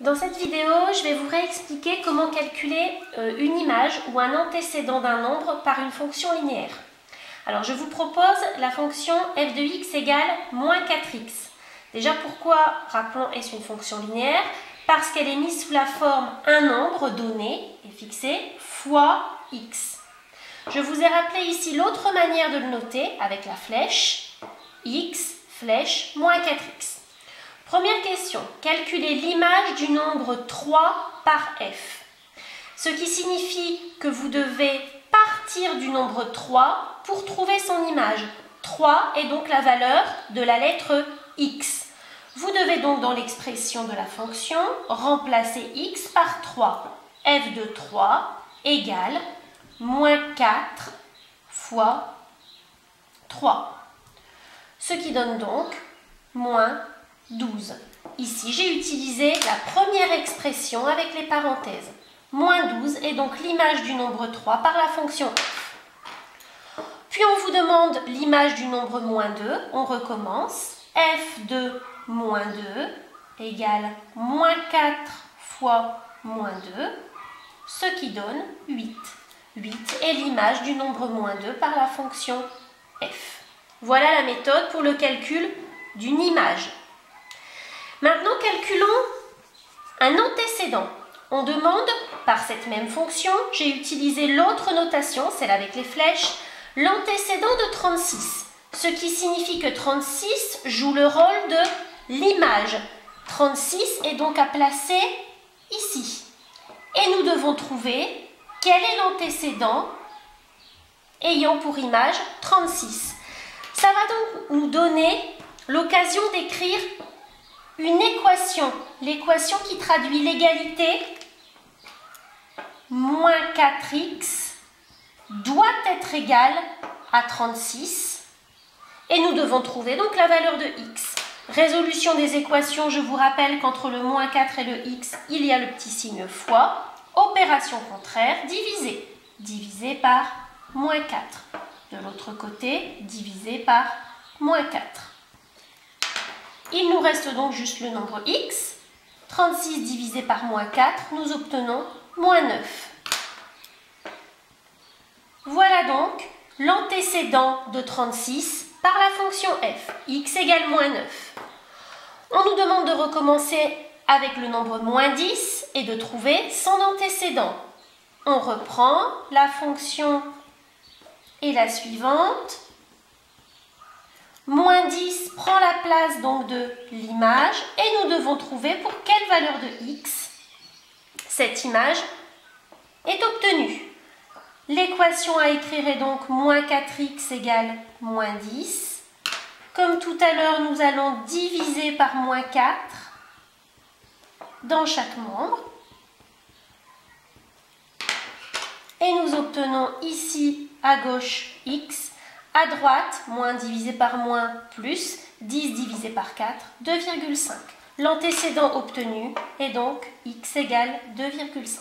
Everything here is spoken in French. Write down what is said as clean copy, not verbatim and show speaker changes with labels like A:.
A: Dans cette vidéo, je vais vous réexpliquer comment calculer une image ou un antécédent d'un nombre par une fonction linéaire. Alors je vous propose la fonction f de x égale moins 4x. Déjà pourquoi, rappelons, est-ce une fonction linéaire? Parce qu'elle est mise sous la forme un nombre donné et fixé fois x. Je vous ai rappelé ici l'autre manière de le noter avec la flèche, x, flèche, moins 4x. Première question, calculer l'image du nombre 3 par f. Ce qui signifie que vous devez partir du nombre 3 pour trouver son image. 3 est donc la valeur de la lettre x. Vous devez donc dans l'expression de la fonction remplacer x par 3. f de 3 égale moins 4 fois 3. Ce qui donne donc moins 12. Ici, j'ai utilisé la première expression avec les parenthèses. Moins 12 est donc l'image du nombre 3 par la fonction f. Puis on vous demande l'image du nombre moins 2. On recommence. F de moins 2 égale moins 4 fois moins 2, ce qui donne 8. 8 est l'image du nombre moins 2 par la fonction f. Voilà la méthode pour le calcul d'une image. Maintenant, calculons un antécédent. On demande, par cette même fonction, j'ai utilisé l'autre notation, celle avec les flèches, l'antécédent de 36. Ce qui signifie que 36 joue le rôle de l'image. 36 est donc à placer ici. Et nous devons trouver quel est l'antécédent ayant pour image 36. Ça va donc nous donner l'occasion d'écrire une équation, l'équation qui traduit l'égalité moins 4x doit être égale à 36 et nous devons trouver donc la valeur de x. Résolution des équations, je vous rappelle qu'entre le moins 4 et le x, il y a le petit signe fois. Opération contraire, diviser. Divisé par moins 4. De l'autre côté, divisé par moins 4. Il nous reste donc juste le nombre x. 36 divisé par moins 4, nous obtenons moins 9. Voilà donc l'antécédent de 36 par la fonction f. X égale moins 9. On nous demande de recommencer avec le nombre moins 10 et de trouver son antécédent. On reprend, la fonction est la suivante. Moins 10 prend la place donc de l'image et nous devons trouver pour quelle valeur de x cette image est obtenue. L'équation à écrire est donc moins 4x égale moins 10. Comme tout à l'heure, nous allons diviser par moins 4 dans chaque membre. Et nous obtenons ici à gauche x. À droite, moins divisé par moins plus, 10 divisé par 4, 2,5. L'antécédent obtenu est donc x égale 2,5.